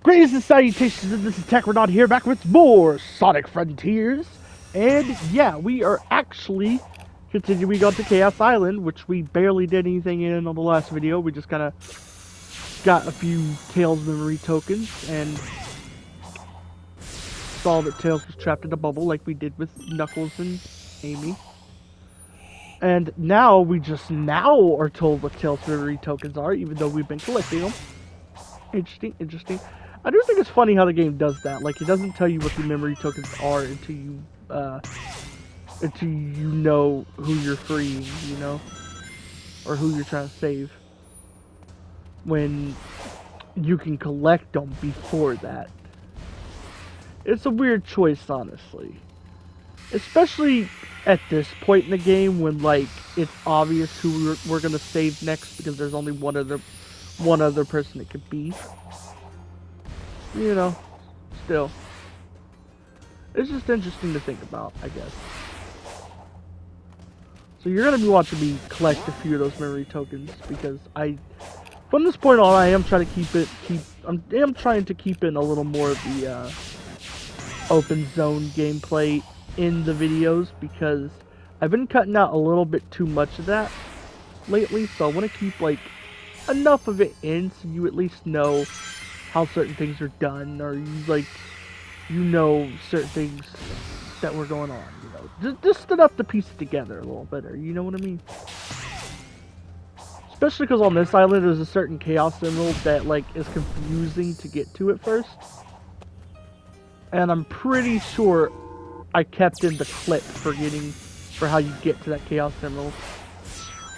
Greetings and salutations, and this is Techrodot here, back with more Sonic Frontiers. And yeah, we are actually continuing on to Chaos Island, which we barely did anything in on the last video. We just kind of got a few Tails memory tokens and saw that Tails was trapped in a bubble like we did with Knuckles and Amy. And now we just are told what Tails memory tokens are, even though we've been collecting them. Interesting. I do think it's funny how the game does that. Like, it doesn't tell you what the memory tokens are until you know who you're freeing, you know? Or who you're trying to save. When you can collect them before that. It's a weird choice, honestly. Especially at this point in the game when, like, it's obvious who we're gonna save next because there's only one other person it could be. You know, still. It's just interesting to think about, I guess. So you're going to be watching me collect a few of those memory tokens because from this point on, I am trying to keep in a little more of the open zone gameplay in the videos because I've been cutting out a little bit too much of that lately, so I want to keep, like, enough of it in so you at least know how certain things are done, or you know certain things that were going on, you know, just enough to piece it together a little better, you know what I mean? Especially because on this island there's a certain Chaos Emerald that, like, is confusing to get to at first, and I'm pretty sure I kept in the clip for how you get to that Chaos Emerald.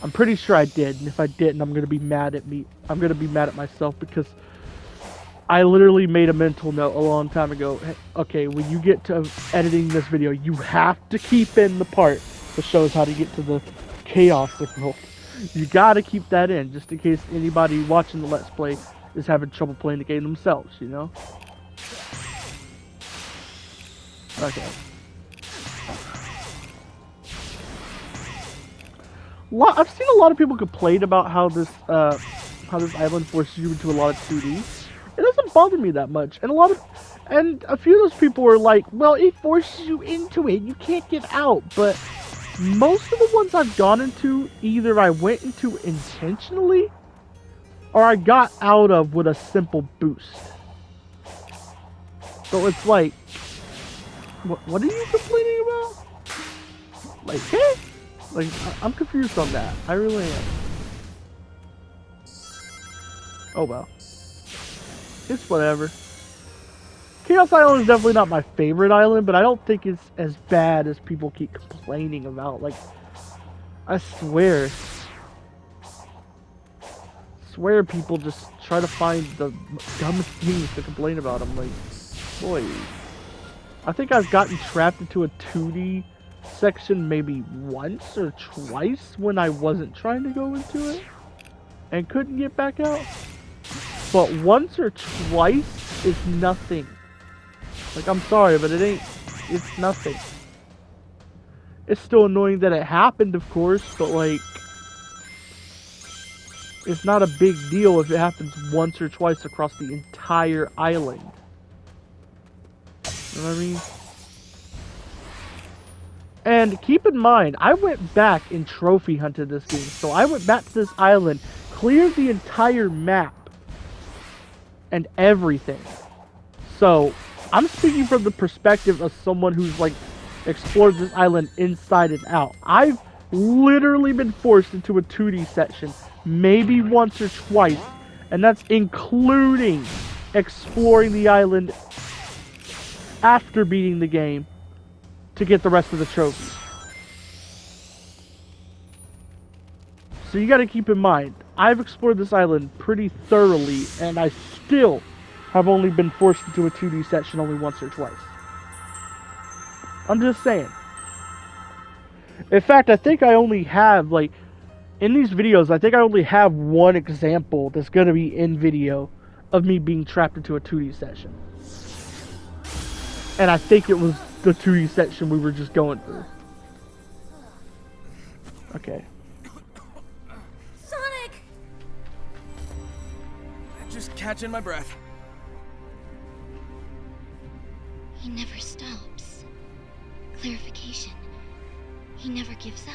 I'm pretty sure I did, and if I didn't, I'm gonna be mad at me. I'm gonna be mad at myself because I literally made a mental note a long time ago. Hey, okay, when you get to editing this video, you have to keep in the part that shows how to get to the Chaos Emerald. You gotta keep that in, just in case anybody watching the Let's Play is having trouble playing the game themselves, you know? Okay. I've seen a lot of people complain about how this island forces you into a lot of 2D. It doesn't bother me that much, and a few of those people were like, well, it forces you into it, you can't get out, but most of the ones I've gone into, either I went into intentionally, or I got out of with a simple boost. So it's like, what are you complaining about? Like, hey? Like, I'm confused on that. I really am. Oh well. It's whatever. Chaos Island is definitely not my favorite island, but I don't think it's as bad as people keep complaining about. Like, I swear people just try to find the dumbest things to complain about. I'm like, boy. I think I've gotten trapped into a 2D section maybe once or twice when I wasn't trying to go into it and couldn't get back out. But once or twice is nothing. Like, I'm sorry, but it's nothing. It's still annoying that it happened, of course, but, like, it's not a big deal if it happens once or twice across the entire island. You know what I mean? And keep in mind, I went back and trophy hunted this game. So I went back to this island, cleared the entire map, and everything. So, I'm speaking from the perspective of someone who's, like, explored this island inside and out. I've literally been forced into a 2D section, maybe once or twice, and that's including exploring the island after beating the game to get the rest of the trophies. So you gotta keep in mind, I've explored this island pretty thoroughly, and I still have only been forced into a 2D section only once or twice. I'm just saying. In fact, I think I only have, like, in these videos, I think I only have one example that's going to be in video of me being trapped into a 2D session. And I think it was the 2D section we were just going through. Okay. Sonic! Just catching my breath. He never stops. Clarification. He never gives up.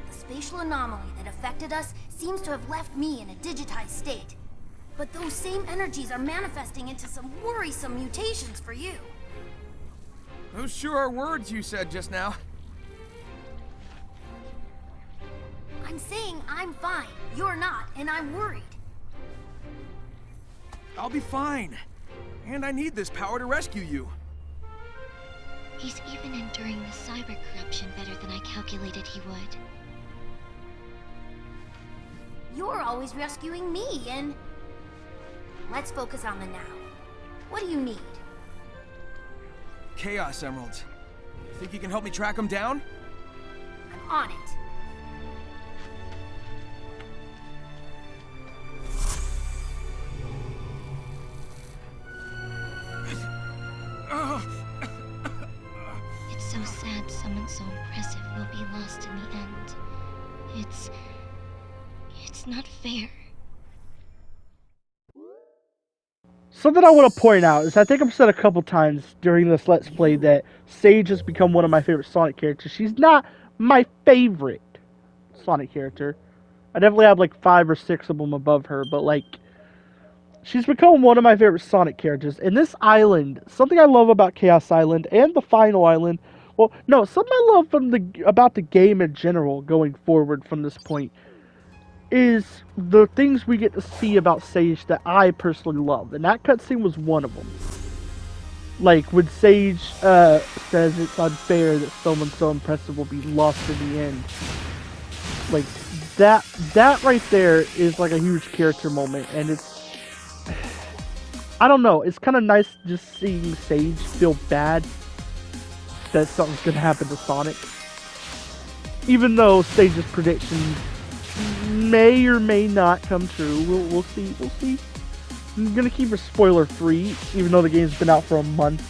The spatial anomaly that affected us seems to have left me in a digitized state. But those same energies are manifesting into some worrisome mutations for you. Those sure are words you said just now. I'm saying I'm fine. You're not, and I'm worried. I'll be fine. And I need this power to rescue you. He's even enduring the cyber corruption better than I calculated he would. You're always rescuing me, and... Let's focus on the now. What do you need? Chaos Emeralds. Think you can help me track them down? I'm on it. It's so sad someone so impressive will be lost in the end. It's not fair. Something I want to point out is I think I've said a couple times during this Let's Play that Sage has become one of my favorite Sonic characters. She's not my favorite Sonic character. I definitely have like 5 or 6 of them above her, but like, she's become one of my favorite Sonic characters. And this island, something I love about Chaos Island and the final island, well, no, something I love about the game in general going forward from this point is the things we get to see about Sage that I personally love. And that cutscene was one of them. Like, when Sage says it's unfair that someone so impressive will be lost in the end. Like, that right there is like a huge character moment. And it's... I don't know, it's kind of nice just seeing Sage feel bad that something's gonna happen to Sonic. Even though Sage's predictions may or may not come true. We'll see. I'm gonna keep it spoiler free, even though the game's been out for a month,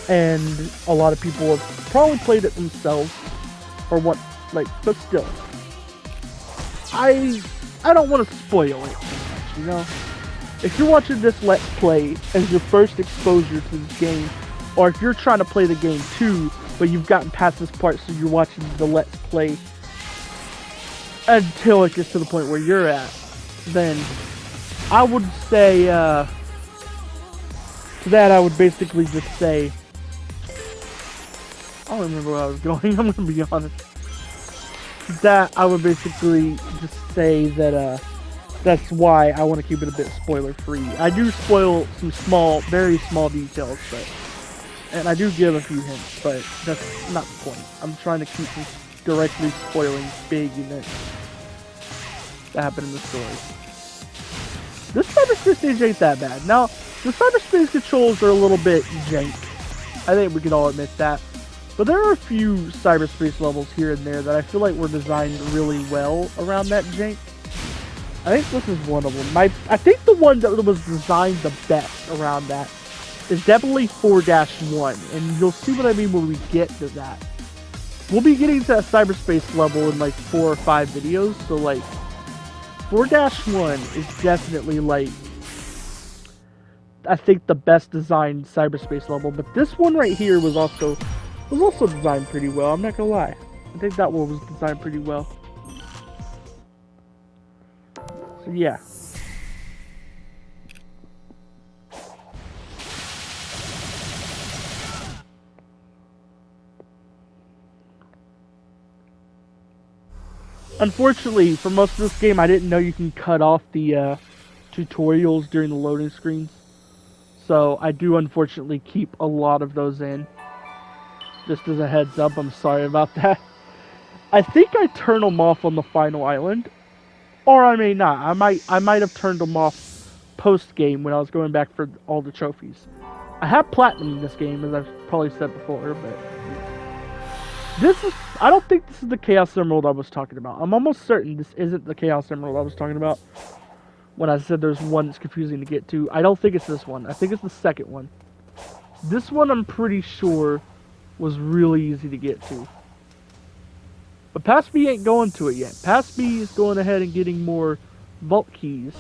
and a lot of people have probably played it themselves, or what, like, but still. I don't want to spoil it too much, you know? If you're watching this Let's Play as your first exposure to this game, or if you're trying to play the game too, but you've gotten past this part so you're watching the Let's Play until it gets to the point where you're at, then I would say, to that I would basically just say, I don't remember where I was going, I'm gonna be honest. That I would basically just say that, that's why I want to keep it a bit spoiler free. I do spoil some small, very small details, and I do give a few hints, but that's not the point. I'm trying to keep from directly spoiling big events that happen in the story. This cyberspace stage ain't that bad. Now, the cyberspace controls are a little bit jank. I think we can all admit that. But there are a few cyberspace levels here and there that I feel like were designed really well around that jank. I think this is one of them. I think the one that was designed the best around that is definitely 4-1, and you'll see what I mean when we get to that. We'll be getting to that cyberspace level in like 4 or 5 videos, so like 4-1 is definitely like, I think, the best designed cyberspace level, but this one right here was also designed pretty well, I'm not gonna lie. I think that one was designed pretty well. So yeah. Unfortunately, for most of this game, I didn't know you can cut off the tutorials during the loading screens. So I do unfortunately keep a lot of those in. Just as a heads up, I'm sorry about that. I think I turned them off on the final island. Or I may not. I might have turned them off post-game when I was going back for all the trophies. I have platinum in this game, as I've probably said before, but I don't think this is the Chaos Emerald I was talking about. I'm almost certain this isn't the Chaos Emerald I was talking about when I said there's one that's confusing to get to. I don't think it's this one. I think it's the second one. This one I'm pretty sure was really easy to get to. But Past B ain't going to it yet. Past B is going ahead and getting more vault keys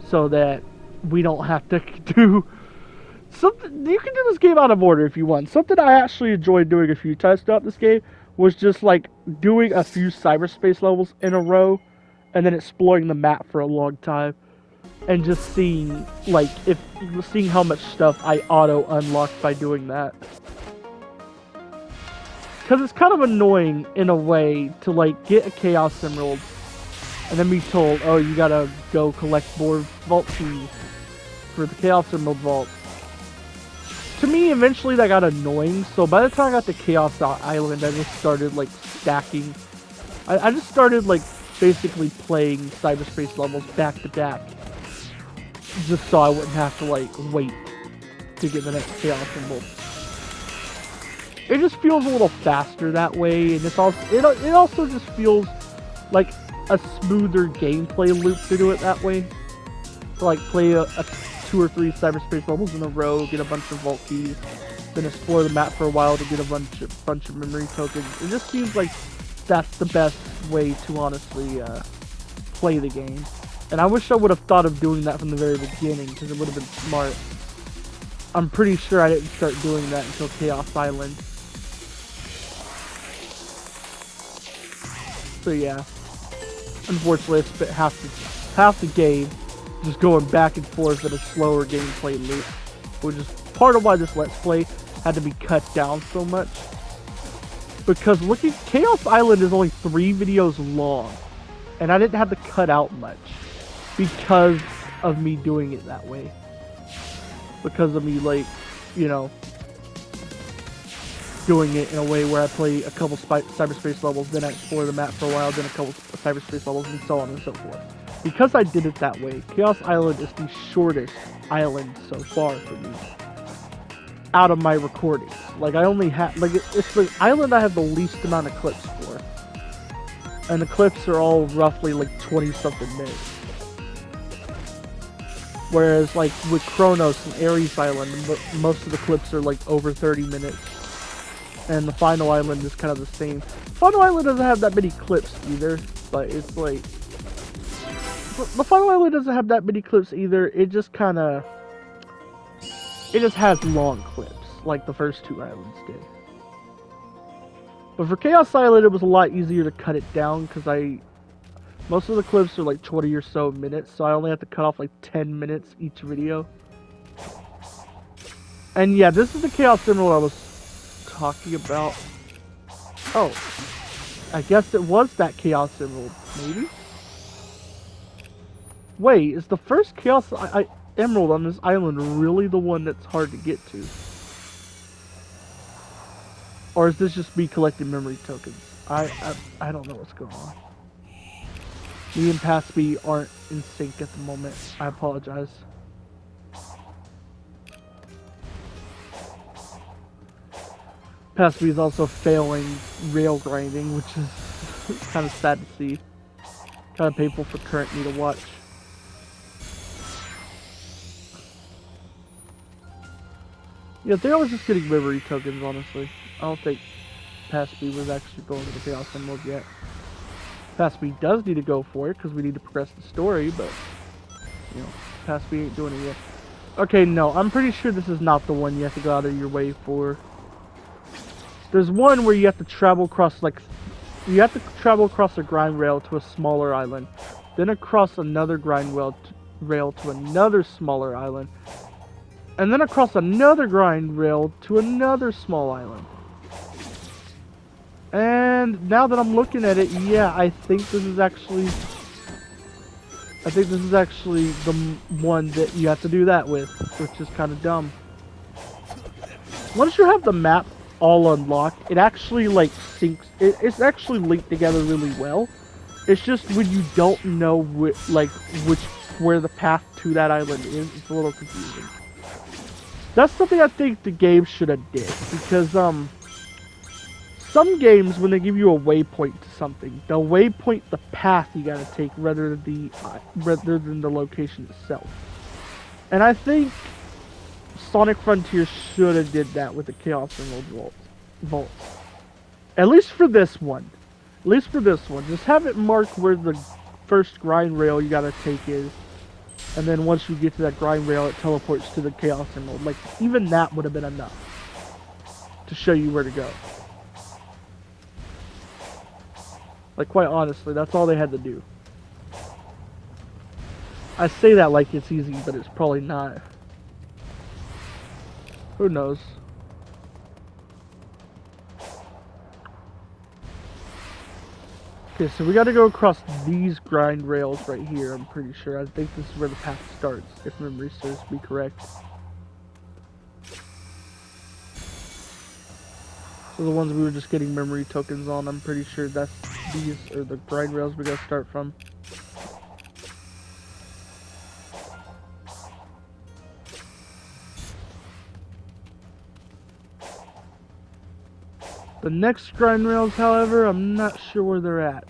so that we don't have to do something. You can do this game out of order if you want. Something I actually enjoyed doing a few times throughout this game was just like doing a few cyberspace levels in a row and then exploring the map for a long time and just seeing seeing how much stuff I auto unlocked by doing that. Because it's kind of annoying in a way to like get a Chaos Emerald and then be told, oh, you gotta go collect more vault keys for the Chaos Emerald vault. To me, eventually that got annoying, so by the time I got to Chaos Island, I just started like stacking. I just started like basically playing cyberspace levels back to back, just so I wouldn't have to like wait to get the next Chaos Emerald. It just feels a little faster that way, and it also just feels like a smoother gameplay loop to do it that way. To like play a 2 or 3 cyberspace levels in a row, get a bunch of vault keys, then explore the map for a while to get a bunch of memory tokens. It just seems like that's the best way to honestly play the game. And I wish I would have thought of doing that from the very beginning, because it would have been smart. I'm pretty sure I didn't start doing that until Chaos Island. So yeah, unfortunately I spent half the game just going back and forth in a slower gameplay loop, which is part of why this Let's Play had to be cut down so much. Because Chaos Island is only 3 videos long, and I didn't have to cut out much because of me doing it that way. Because of me, like, you know, doing it in a way where I play a couple cyberspace levels, then I explore the map for a while, then a couple cyberspace levels, and so on and so forth. Because I did it that way, Chaos Island is the shortest island so far for me out of my recordings. Like, I only have, like, it's the island I have the least amount of clips for. And the clips are all roughly like 20-something minutes. Whereas, like, with Chronos and Ares Island, most of the clips are like over 30 minutes. And the final island is kind of the same. Final Island doesn't have that many clips either, but it's like... The Final Island doesn't have that many clips either, it just kind of... It just has long clips, like the first 2 islands did. But for Chaos Island, it was a lot easier to cut it down, because most of the clips are like 20 or so minutes, so I only have to cut off like 10 minutes each video. And yeah, this is the Chaos Emerald I was talking about. Oh, I guess it was that Chaos Emerald, maybe? Wait, is the first Chaos Emerald on this island really the one that's hard to get to? Or is this just me collecting memory tokens? I don't know what's going on. Me and Past B aren't in sync at the moment. I apologize. Past B is also failing rail grinding, which is kind of sad to see. Kind of painful for current me to watch. Yeah, they was just getting memory tokens, honestly. I don't think Past B was actually going to the Chaos Emerald yet. Past B does need to go for it, because we need to progress the story, but, you know, Past B ain't doing it yet. Okay, no, I'm pretty sure this is not the one you have to go out of your way for. There's one where you have to travel across, like, you have to travel across a grind rail to a smaller island, then across another grind rail to another smaller island, and then across another grind rail to another small island. And now that I'm looking at it, yeah, I think this is actually the one that you have to do that with, which is kind of dumb. Once you have the map all unlocked, it actually like syncs. It's actually linked together really well. It's just when you don't know where the path to that island is, it's a little confusing. That's something I think the game should have did, because some games, when they give you a waypoint to something, they'll waypoint the path you gotta take rather than the location itself. And I think Sonic Frontiers should have did that with the Chaos Emerald vaults. At least for this one. Just have it mark where the first grind rail you gotta take is. And then once you get to that grind rail, it teleports to the Chaos Emerald. Like, even that would have been enough to show you where to go. Like, quite honestly, that's all they had to do. I say that like it's easy, but it's probably not. Who knows? Okay, so we gotta go across these grind rails right here, I'm pretty sure. I think this is where the path starts, if memory serves me correct. So the ones we were just getting memory tokens on, I'm pretty sure these are the grind rails we gotta start from. The next grind rails, however, I'm not sure where they're at.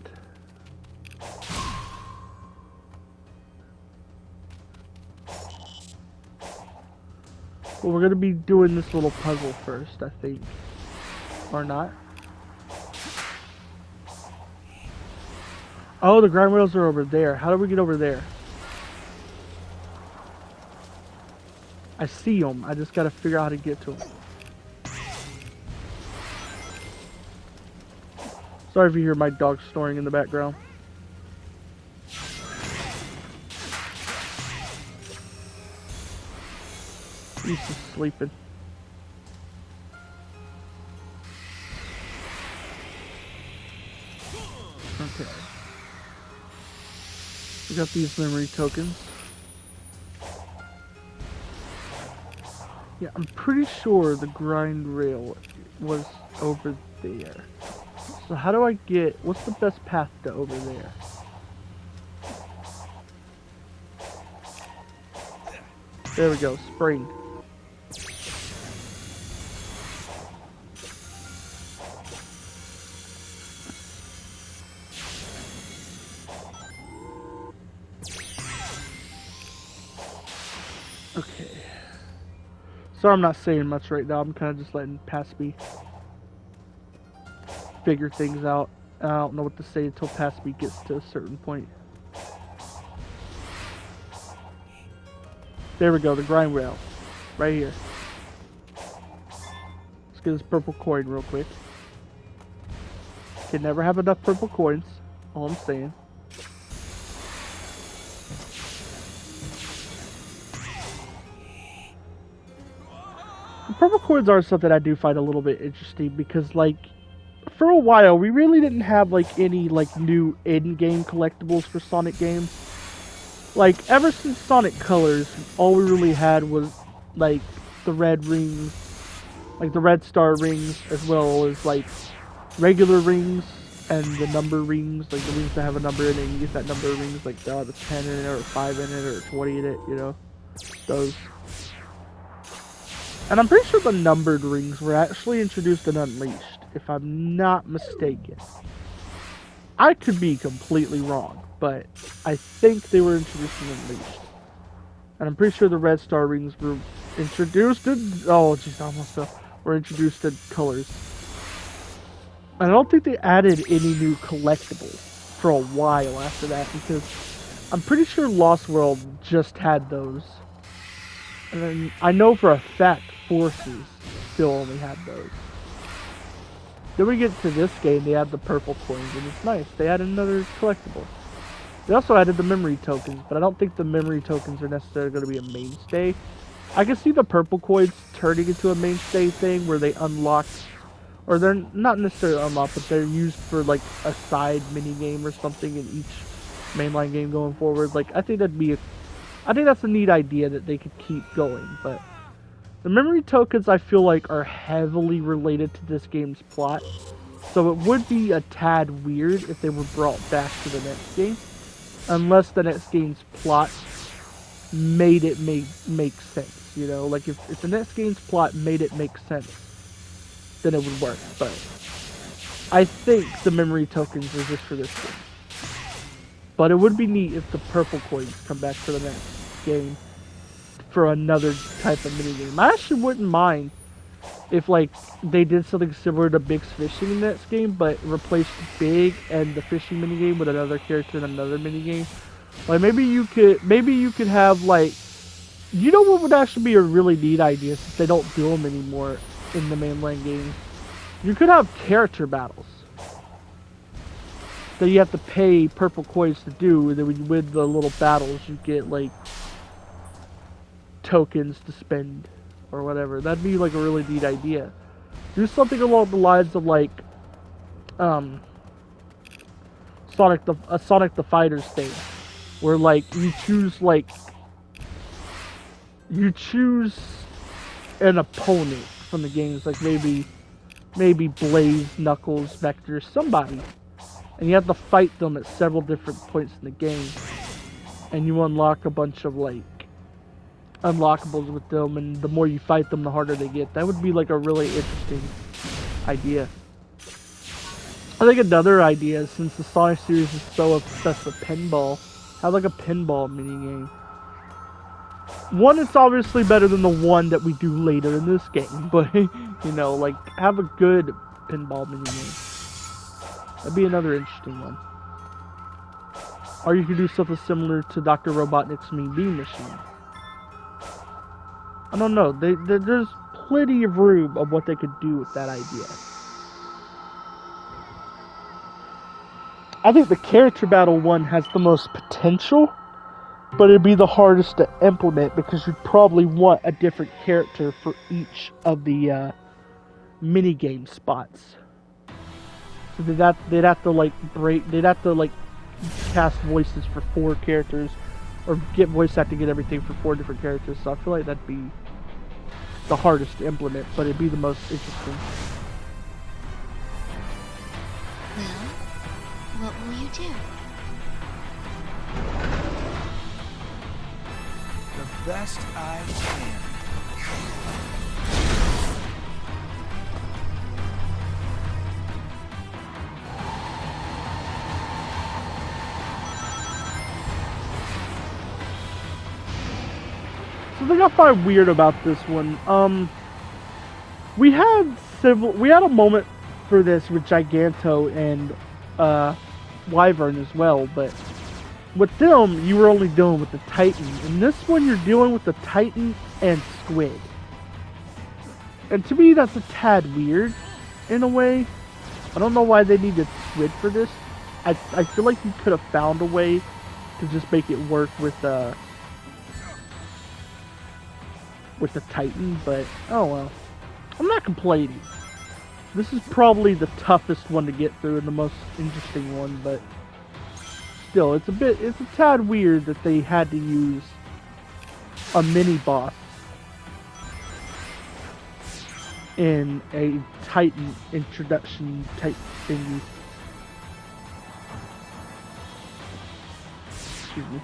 Well, we're gonna be doing this little puzzle first, I think. Or not. Oh, the grind rails are over there. How do we get over there? I see them. I just gotta figure out how to get to them. Sorry if you hear my dog snoring in the background. He's just sleeping. Okay. We got these memory tokens. Yeah, I'm pretty sure the grind rail was over there. So how do I get... What's the best path to over there? There we go, spring. Okay. Sorry I'm not saying much right now, I'm kind of just letting past me figure things out. I don't know what to say until past me gets to a certain point. There we go, the grind rail. Right here. Let's get this purple coin real quick. Can never have enough purple coins. All I'm saying. The purple coins are something I do find a little bit interesting because, like, for a while we really didn't have like any like new in-game collectibles for Sonic games. Like, ever since Sonic Colors, all we really had was like the red rings, like the red star rings, as well as like regular rings and the number rings, like the rings that have a number in it. You get that number of rings, like the 10 in it, or 5 in it, or 20 in it, you know, those. And I'm pretty sure the numbered rings were actually introduced in Unleashed, if I'm not mistaken. I could be completely wrong, but I think they were introduced in Unleashed. And I'm pretty sure the red star rings were introduced in... Oh, jeez, I almost fell. Were introduced in Colors. And I don't think they added any new collectibles for a while after that, because I'm pretty sure Lost World just had those. And then I know for a fact Forces still only had those. Then we get to this game, they add the purple coins, and it's nice. They add another collectible. They also added the memory tokens, but I don't think the memory tokens are necessarily going to be a mainstay. I can see the purple coins turning into a mainstay thing where they unlock, or they're not necessarily unlocked, but they're used for like a side mini game or something in each mainline game going forward. Like, I think that's a neat idea that they could keep going, but the memory tokens I feel like are heavily related to this game's plot, so it would be a tad weird if they were brought back to the next game, unless the next game's plot made it make sense, you know? Like, if the next game's plot made it make sense, then it would work, but I think the memory tokens are just for this game. But it would be neat if the purple coins come back for the next game for another type of minigame. I actually wouldn't mind if like they did something similar to Big's fishing in that game, but replaced Big and the fishing minigame with another character and another minigame. Like maybe you could have like, you know what would actually be a really neat idea since they don't do them anymore in the mainland games? You could have character battles that you have to pay purple coins to do, and then when you win the little battles, you get like tokens to spend or whatever. That'd be like a really neat idea. Do something along the lines of like Sonic the Fighters thing, where like you choose an opponent from the games, like maybe Blaze, Knuckles, Vector, somebody, and you have to fight them at several different points in the game, and you unlock a bunch of like unlockables with them, and the more you fight them, the harder they get. That would be like a really interesting idea. I think another idea, since the Sonic series is so obsessed with pinball, have like a pinball minigame. One, it's obviously better than the one that we do later in this game, but you know, like have a good pinball minigame. That'd be another interesting one. Or you could do something similar to Dr. Robotnik's Mean Bean Machine. I don't know. There's plenty of room of what they could do with that idea. I think the character battle one has the most potential, but it'd be the hardest to implement because you'd probably want a different character for each of the minigame spots. So they'd have to cast voices for 4 characters, or get voice acting and everything for 4 different characters. So I feel like that'd be the hardest to implement, but it'd be the most interesting. Well, what will you do? The best I can. The thing I find weird about this one, we had a moment for this with Giganto and Wyvern as well, but with them you were only dealing with the Titan. In this one you're dealing with the Titan and Squid. And to me that's a tad weird in a way. I don't know why they needed Squid for this. I feel like you could have found a way to just make it work with the Titan, but oh well. I'm not complaining. This is probably the toughest one to get through and the most interesting one, but still, it's a tad weird that they had to use a mini boss in a Titan introduction type thingy. Excuse me.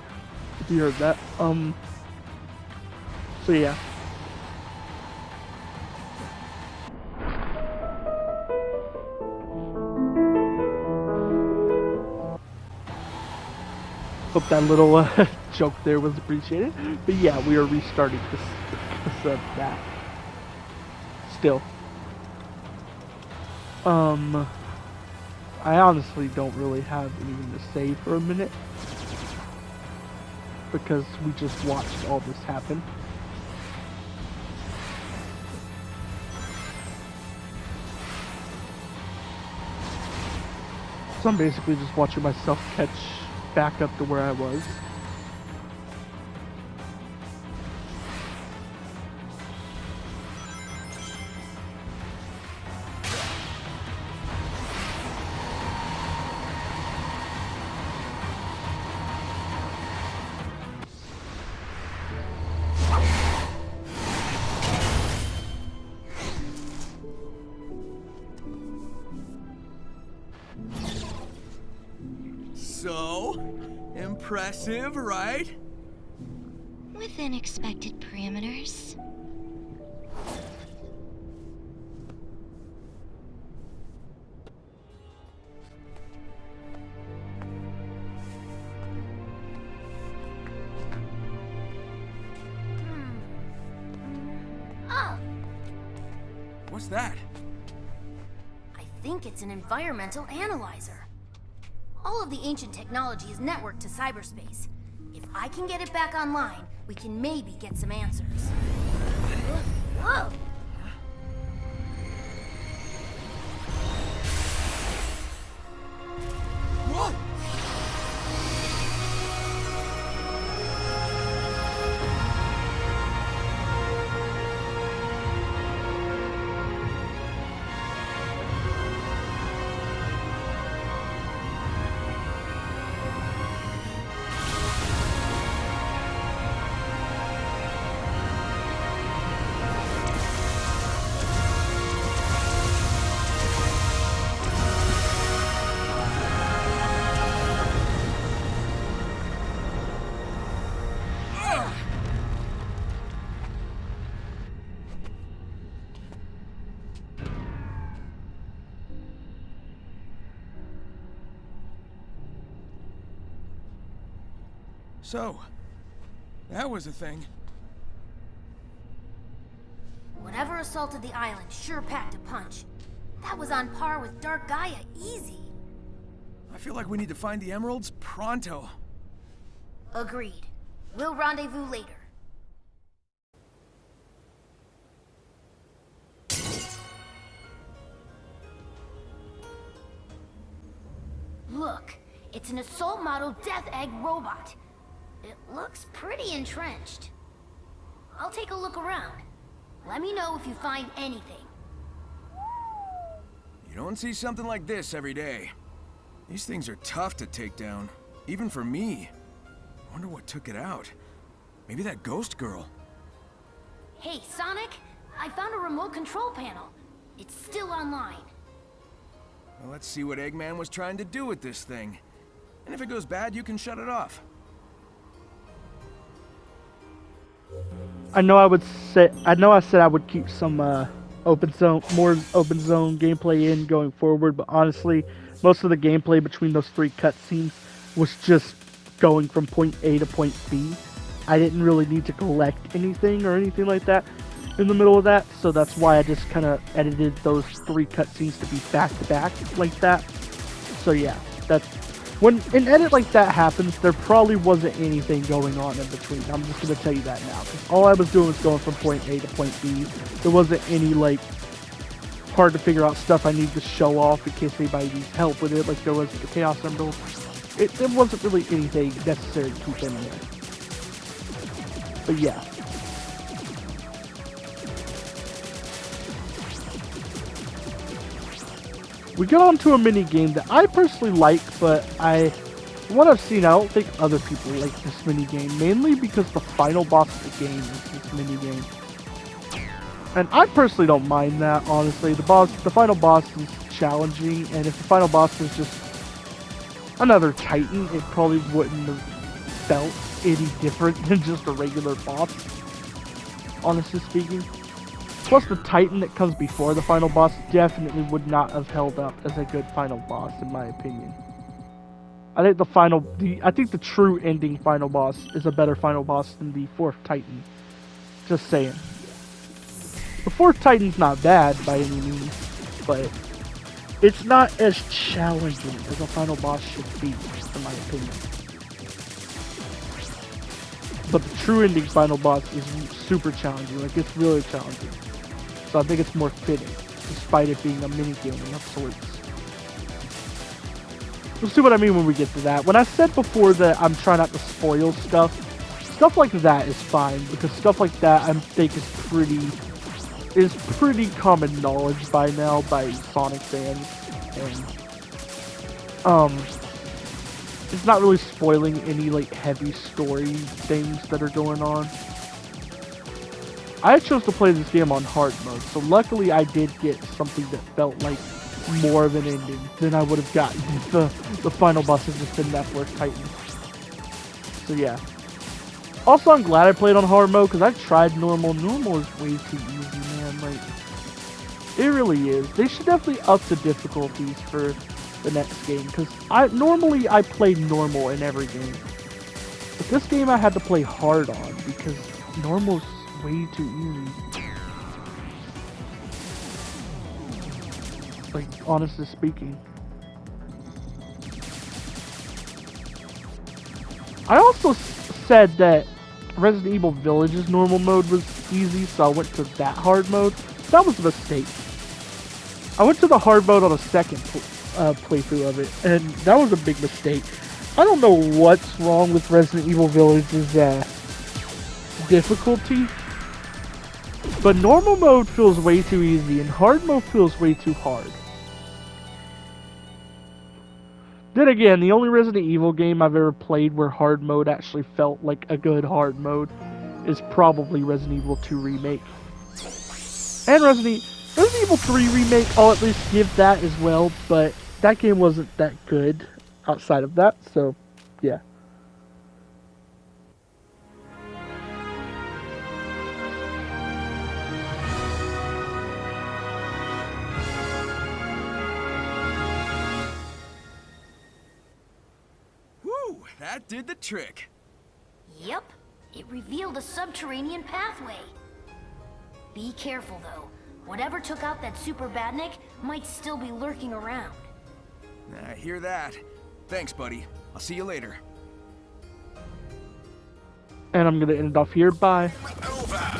If you heard that. So yeah. Hope that little joke there was appreciated. But yeah, we are restarting this because of that. Still. I honestly don't really have anything to say for a minute. Because we just watched all this happen. So I'm basically just watching myself catch back up to where I was. So, impressive, right? Within expected parameters. What's that? I think it's an environmental analyzer. All of the ancient technology is networked to cyberspace. If I can get it back online, we can maybe get some answers. Whoa! Whoa! So, that was a thing. Whatever assaulted the island sure packed a punch. That was on par with Dark Gaia, easy. I feel like we need to find the emeralds pronto. Agreed. We'll rendezvous later. Look, it's an assault model Death Egg robot. It looks pretty entrenched. I'll take a look around. Let me know if you find anything. You don't see something like this every day. These things are tough to take down, even for me. Wonder what took it out. Maybe that ghost girl. Hey, Sonic, I found a remote control panel. It's still online. Well, let's see what Eggman was trying to do with this thing. And if it goes bad, you can shut it off. I know I said I would keep some more open zone gameplay in going forward, but honestly, most of the gameplay between those 3 cutscenes was just going from point A to point B. I didn't really need to collect anything or anything like that in the middle of that, so that's why I just kind of edited those 3 cutscenes to be back to back like that. So yeah, that's when an edit like that happens, there probably wasn't anything going on in between. I'm just going to tell you that now. 'Cause all I was doing was going from point A to point B. There wasn't any, like, hard to figure out stuff I needed to show off in case anybody needs help with it, like there was with the Chaos Emerald. There wasn't really anything necessary to keep in there. But yeah. We get on to a mini game that I personally like, but from what I've seen, I don't think other people like this mini game, mainly because the final boss of the game is this mini game. And I personally don't mind that, honestly. The final boss is challenging, and if the final boss was just another Titan, it probably wouldn't have felt any different than just a regular boss, honestly speaking. Plus, the Titan that comes before the final boss definitely would not have held up as a good final boss, in my opinion. I think the true ending final boss is a better final boss than the 4th Titan. Just saying. The 4th Titan's not bad by any means, but it's not as challenging as a final boss should be, in my opinion. But the true ending final boss is super challenging, like it's really challenging. So I think it's more fitting, despite it being a minigame of sorts. We'll see what I mean when we get to that. When I said before that I'm trying not to spoil stuff like that is fine, because stuff like that I think is pretty common knowledge by now by Sonic fans, and it's not really spoiling any like heavy story things that are going on. I chose to play this game on hard mode, so luckily I did get something that felt like more of an ending than I would have gotten if the final boss had just been that 4th Titan. So yeah. Also, I'm glad I played on hard mode, because I tried normal. Normal is way too easy, man. Like, it really is. They should definitely up the difficulties for the next game, because normally I play normal in every game. But this game I had to play hard on, because normal's way too easy. Like, honestly speaking. I also said that Resident Evil Village's normal mode was easy, so I went to that hard mode. That was a mistake. I went to the hard mode on a second playthrough of it, and that was a big mistake. I don't know what's wrong with Resident Evil Village's difficulty, but normal mode feels way too easy, and hard mode feels way too hard. Then again, the only Resident Evil game I've ever played where hard mode actually felt like a good hard mode is probably Resident Evil 2 Remake. And Resident Evil 3 Remake, I'll at least give that as well, but that game wasn't that good outside of that, so yeah. Whew, that did the trick. Yep, it revealed a subterranean pathway. Be careful though. Whatever took out that Super Badnik might still be lurking around. I hear that. Thanks, buddy. I'll see you later. And I'm gonna end it off here. Bye. Over.